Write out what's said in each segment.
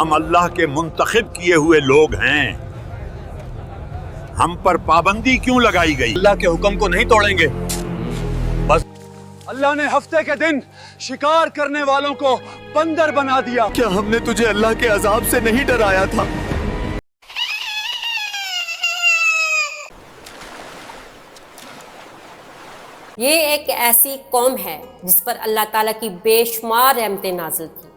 ہم اللہ کے منتخب کیے ہوئے لوگ ہیں، ہم پر پابندی کیوں لگائی گئی؟ اللہ کے حکم کو نہیں توڑیں گے۔ بس اللہ نے ہفتے کے دن شکار کرنے والوں کو بندر بنا دیا۔ کیا ہم نے تجھے اللہ کے عذاب سے نہیں ڈرایا تھا؟ یہ ایک ایسی قوم ہے جس پر اللہ تعالیٰ کی بے شمار رحمتیں نازل تھی،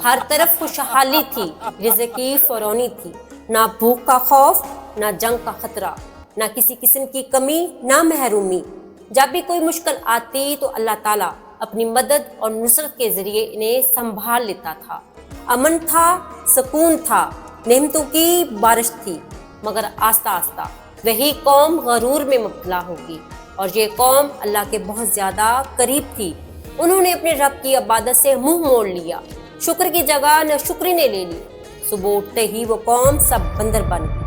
ہر طرف خوشحالی تھی، رزق کی فراوانی تھی، نہ بھوک کا خوف، نہ جنگ کا خطرہ، نہ کسی قسم کی کمی، نہ محرومی۔ جب بھی کوئی مشکل آتی تو اللہ تعالیٰ اپنی مدد اور نصرت کے ذریعے انہیں سنبھال لیتا تھا۔ امن تھا، سکون تھا، نعمتوں کی بارش تھی، مگر آہستہ آہستہ وہی قوم غرور میں مبتلا ہوگی، اور یہ قوم اللہ کے بہت زیادہ قریب تھی۔ انہوں نے اپنے رب کی عبادت سے منہ موڑ لیا، شکر کی جگہ ناشکری نے لے لی۔ صبح اٹھتے ہی وہ قوم سب بندر بن گئی۔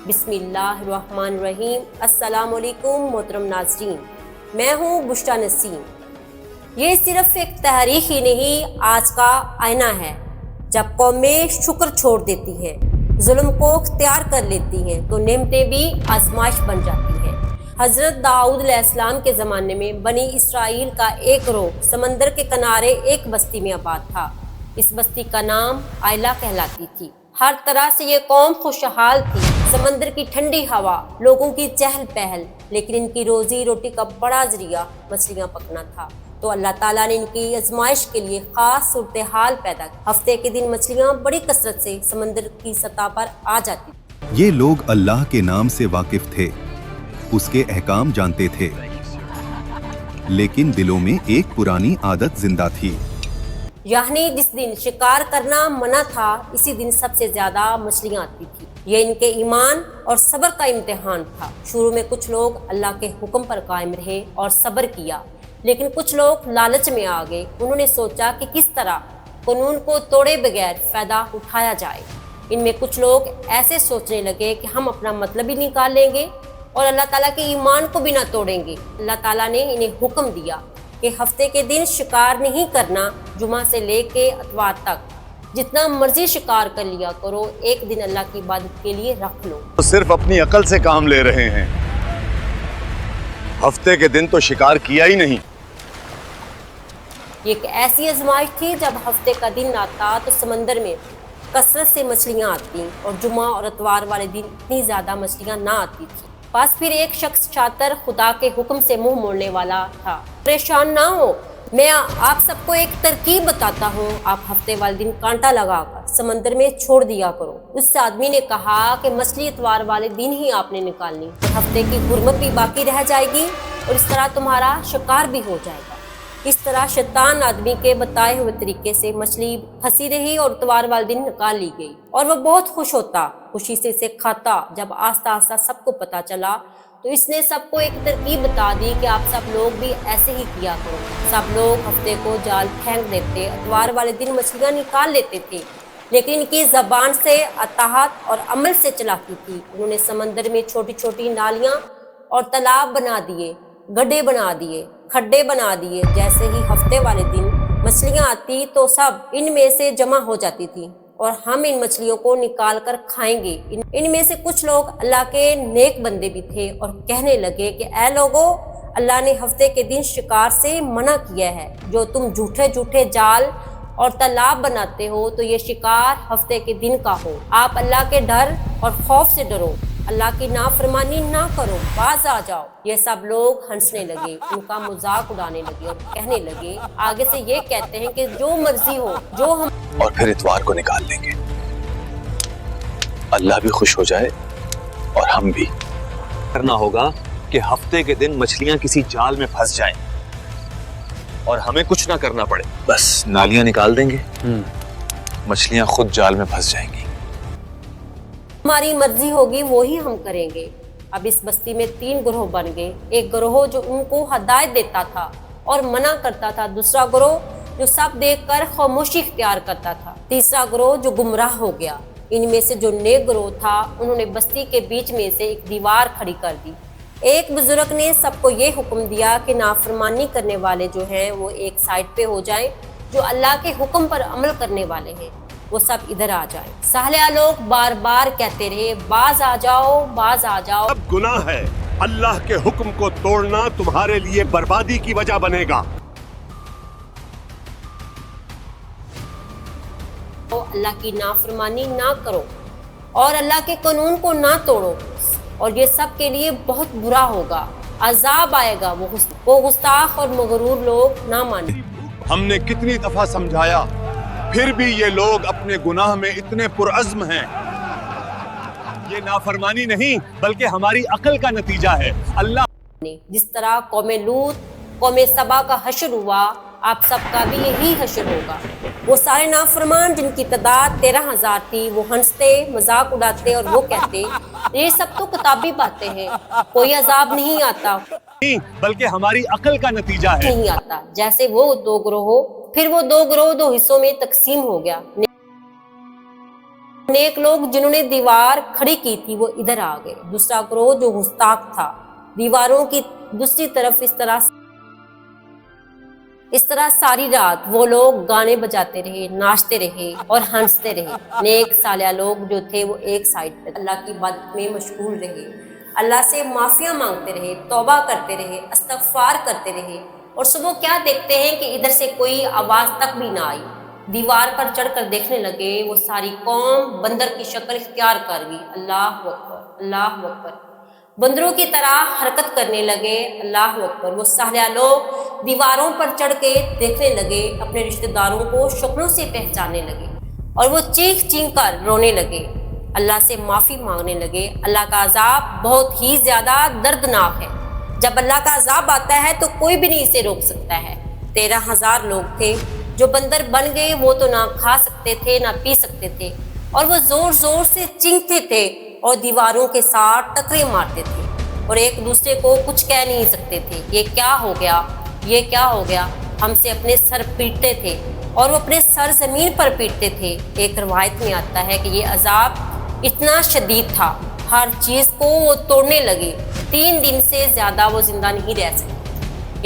بسم اللہ الرحمن الرحیم۔ السلام علیکم محترم ناظرین، میں ہوں بشرا نسیم۔ یہ صرف ایک تاریخ ہی نہیں، آج کا آئینہ ہے۔ جب قومیں شکر چھوڑ دیتی ہیں، ظلم کو اختیار کر لیتی ہیں، تو نعمتیں بھی آزمائش بن جاتی ہیں۔ حضرت داؤد علیہ السلام کے زمانے میں بنی اسرائیل کا ایک گروہ سمندر کے کنارے ایک بستی میں آباد تھا۔ اس بستی کا نام آئلہ کہلاتی تھی۔ ہر طرح سے یہ قوم خوشحال تھی، سمندر کی ٹھنڈی ہوا، لوگوں کی چہل پہل، لیکن ان کی روزی روٹی کا بڑا ذریعہ مچھلیاں پکنا تھا۔ تو اللہ تعالیٰ نے ان کی آزمائش کے لیے خاص صورتحال پیدا کی۔ ہفتے کے دن مچھلیاں بڑی کثرت سے سمندر کی سطح پر آ جاتی تھیں۔ یہ لوگ اللہ کے نام سے واقف تھے، اس کے احکام جانتے تھے، لیکن دلوں میں ایک پرانی عادت زندہ تھی۔ یعنی جس دن شکار کرنا منع تھا، اسی دن سب سے زیادہ مچھلیاں آتی تھی۔ یہ ان کے ایمان اور صبر کا امتحان تھا۔ شروع میں کچھ لوگ اللہ کے حکم پر قائم رہے اور صبر کیا، لیکن کچھ لوگ لالچ میں آ گئے۔ انہوں نے سوچا کہ کس طرح قانون کو توڑے بغیر فائدہ اٹھایا جائے۔ ان میں کچھ لوگ ایسے سوچنے لگے کہ ہم اپنا مطلب ہی نکال لیں گے اور اللہ تعالیٰ کے ایمان کو بھی نہ توڑیں گے۔ اللہ تعالیٰ نے انہیں حکم دیا کہ ہفتے کے دن شکار نہیں کرنا، جمعہ سے لے کے اتوار تک جتنا مرضی شکار کر لیا کرو، ایک دن اللہ کی عبادت کے لیے رکھ لو۔ تو صرف اپنی عقل سے کام لے رہے ہیں، ہفتے کے دن تو شکار کیا ہی نہیں۔ یہ ایک ایسی آزمائش تھی، جب ہفتے کا دن آتا تو سمندر میں کثرت سے مچھلیاں آتی، اور جمعہ اور اتوار والے دن اتنی زیادہ مچھلیاں نہ آتی تھی۔ بس پھر ایک شخص شاطر خدا کے حکم سے منہ موڑنے والا تھا۔ پریشان نہ ہو، میں آپ سب کو ایک ترکیب بتاتا ہوں، آپ ہفتے والے دن کانٹا لگا کر سمندر میں چھوڑ دیا کرو۔ اس آدمی نے کہا کہ مچھلی اتوار والے دن ہی آپ نے نکالنی، ہفتے کی حرمت بھی باقی رہ جائے گی، اور اس طرح تمہارا شکار بھی ہو جائے گا۔ اس طرح شیطان آدمی کے بتائے ہوئے طریقے سے مچھلی پھنسی رہی اور اتوار والے دن نکال لی گئی، اور وہ بہت خوش ہوتا، خوشی سے اسے کھاتا۔ جب آہستہ آہستہ سب کو پتا چلا تو اس نے سب کو ایک ترکیب بتا دی کہ آپ سب لوگ بھی ایسے ہی کیا کرو۔ سب لوگ ہفتے کو جال پھینک دیتے، اتوار والے دن مچھلیاں نکال لیتے تھے، لیکن ان کی زبان سے اطاعت اور عمل سے چلاکی تھی۔ انہوں نے سمندر میں چھوٹی چھوٹی نالیاں اور تالاب بنا دیے، گڈھے بنا دیے، کھڈے بنا دیے۔ جیسے ہی ہفتے والے دن مچھلیاں آتی تو سب ان میں سے جمع ہو جاتی تھی، اور ہم ان مچھلیوں کو نکال کر کھائیں گے۔ ان میں سے کچھ لوگ اللہ کے نیک بندے بھی تھے، اور کہنے لگے کہ اے لوگو، اللہ نے ہفتے کے دن شکار سے منع کیا ہے۔ جو تم جھوٹے جھوٹے جال اور تالاب بناتے ہو، تو یہ شکار ہفتے کے دن کا ہو۔ آپ اللہ کے ڈر اور خوف سے ڈرو، اللہ کی نافرمانی نہ کرو، باز آ جاؤ۔ یہ سب لوگ ہنسنے لگے، ان کا مذاق اڑانے لگے، اور کہنے لگے آگے سے یہ کہتے ہیں کہ جو مرضی ہو، جو ہم، اور پھر اتوار کو نکال لیں گے، اللہ بھی خوش ہو جائے اور ہم بھی۔ کرنا ہوگا کہ ہفتے کے دن مچھلیاں کسی جال میں پھنس جائیں اور ہمیں کچھ نہ کرنا پڑے، بس نالیاں نکال دیں گے، مچھلیاں خود جال میں پھنس جائیں گی۔ ہماری مرضی ہوگی وہی ہم کریں گے۔ اب اس بستی میں 3 گروہ بن گئے۔ ایک گروہ جو ان کو ہدایت دیتا تھا اور منع کرتا تھا، دوسرا گروہ جو سب دیکھ کر خاموشی اختیار کرتا تھا، تیسرا گروہ جو گمراہ ہو گیا۔ ان میں سے جو نیک گروہ تھا، انہوں نے بستی کے بیچ میں سے ایک دیوار کھڑی کر دی۔ ایک بزرگ نے سب کو یہ حکم دیا کہ نافرمانی کرنے والے جو ہیں وہ ایک سائڈ پہ ہو جائیں، جو اللہ کے حکم پر عمل کرنے والے ہیں وہ سب ادھر آ جائیں۔ صالح لوگ بار بار کہتے رہے باز آ جاؤ، باز آ جاؤ۔ اب گناہ ہے، اللہ کے حکم کو توڑنا تمہارے لیے بربادی کی وجہ بنے گا۔ اللہ کی نافرمانی نہ کرو اور اللہ کے قانون کو نہ توڑو، اور یہ سب کے لیے بہت برا ہوگا، عذاب آئے گا۔ وہ گستاخ اور مغرور لوگ نہ مانیں۔ ہم نے کتنی دفعہ سمجھایا، پھر بھی یہ لوگ اپنے گناہ میں اتنے پرعزم ہیں۔ یہ نافرمانی نہیں بلکہ ہماری عقل کا نتیجہ ہے۔ اللہ جس طرح قوم لوط، قوم سبا کا حشر ہوا، آپ سب کا بھی یہی حشر ہوگا۔ وہ سارے نافرمان جن کی تعداد 13,000 تھی، وہ ہنستے، مذاق اڑاتے اور وہ کہتے یہ سب تو کتابی باتیں ہیں، کوئی عذاب نہیں آتا، نہیں بلکہ ہماری عقل کا نتیجہ ہے۔ نہیں آتا۔ جیسے وہ دو گروہ، پھر وہ دو گروہ دو حصوں میں تقسیم ہو گیا۔ نیک لوگ جنہوں نے دیوار کھڑی کی تھی وہ ادھر آ گئے، دوسرا گروہ جو گستاخ تھا دیواروں کی دوسری طرف۔ اس طرح ساری رات وہ لوگ گانے بجاتے رہے، ناچتے رہے اور ہنستے رہے۔ نیک صالح لوگ جو تھے وہ ایک سائڈ پہ اللہ کی عبادت میں مشغول رہے، اللہ سے معافیاں مانگتے رہے، توبہ کرتے رہے، استغفار کرتے رہے، اور صبح کیا دیکھتے ہیں کہ ادھر سے کوئی آواز تک بھی نہ آئی۔ دیوار پر چڑھ کر دیکھنے لگے، وہ ساری قوم بندر کی شکل اختیار کر گئی۔ اللہ اکبر، اللہ اکبر، بندروں کی طرح حرکت کرنے لگے۔ اللہ اکبر۔ وہ صالح لوگ دیواروں پر چڑھ کے دیکھنے لگے، اپنے رشتہ داروں کو شکلوں سے پہچاننے لگے، اور وہ چیخ چیخ کر رونے لگے، اللہ سے معافی مانگنے لگے۔ اللہ کا عذاب بہت ہی زیادہ دردناک ہے۔ جب اللہ کا عذاب آتا ہے تو کوئی بھی نہیں اسے روک سکتا ہے۔ 13,000 لوگ تھے جو بندر بن گئے، وہ تو نہ کھا سکتے تھے نہ پی سکتے تھے، اور وہ زور زور سے چیختے تھے اور دیواروں کے ساتھ ٹکرے مارتے تھے، اور ایک دوسرے کو کچھ کہہ نہیں سکتے تھے۔ یہ کیا ہو گیا، یہ کیا ہو گیا؟ ہم سے اپنے سر پیٹتے تھے، اور وہ اپنے سر زمین پر پیٹتے تھے۔ ایک روایت میں آتا ہے کہ یہ عذاب اتنا شدید تھا، ہر چیز کو وہ توڑنے لگے، 3 دن سے زیادہ وہ زندہ نہیں رہ سکتے۔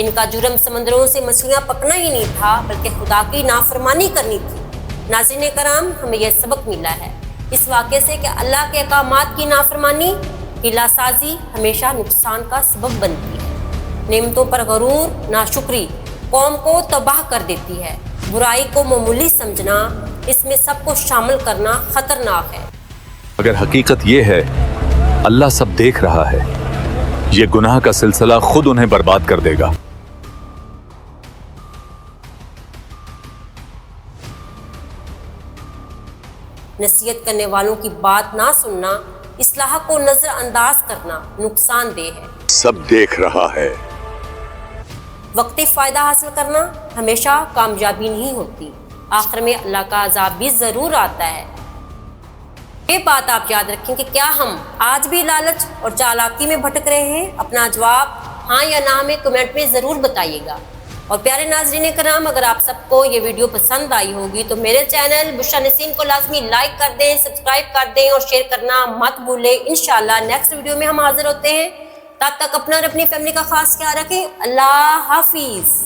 ان کا جرم سمندروں سے مچھلیاں پکڑنا ہی نہیں تھا، بلکہ خدا کی نافرمانی کرنی تھی۔ ناظرین کرام، ہمیں یہ سبق ملا ہے اس واقعے سے کہ اللہ کے احکامات کی نافرمانی، ہیلا سازی ہمیشہ نقصان کا سبب بنتی ہے۔ نعمتوں پر غرور، ناشکری قوم کو تباہ کر دیتی ہے۔ برائی کو معمولی سمجھنا، اس میں سب کو شامل کرنا خطرناک ہے۔ اگر حقیقت یہ ہے اللہ سب دیکھ رہا ہے، یہ گناہ کا سلسلہ خود انہیں برباد کر دے گا۔ نصیحت کرنے والوں کی بات نہ سننا، اصلاح کو نظر انداز کرنا نقصان دہ ہے۔ سب دیکھ رہا ہے۔ وقتی فائدہ حاصل کرنا ہمیشہ کامیابی نہیں ہوتی، آخر میں اللہ کا عذاب بھی ضرور آتا ہے۔ یہ بات آپ یاد رکھیں کہ کیا ہم آج بھی لالچ اور چالاکی میں بھٹک رہے ہیں؟ اپنا جواب ہاں یا نہ ہمیں کمنٹ میں ضرور بتائیے گا۔ اور پیارے ناظرین کرام، اگر آپ سب کو یہ ویڈیو پسند آئی ہوگی تو میرے چینل بشریٰ نسیم کو لازمی لائک کر دیں، سبسکرائب کر دیں اور شیئر کرنا مت بھولیں۔ انشاءاللہ نیکسٹ ویڈیو میں ہم حاضر ہوتے ہیں، تب تک اپنا اور اپنی فیملی کا خاص خیال رکھیں۔ اللہ حافظ۔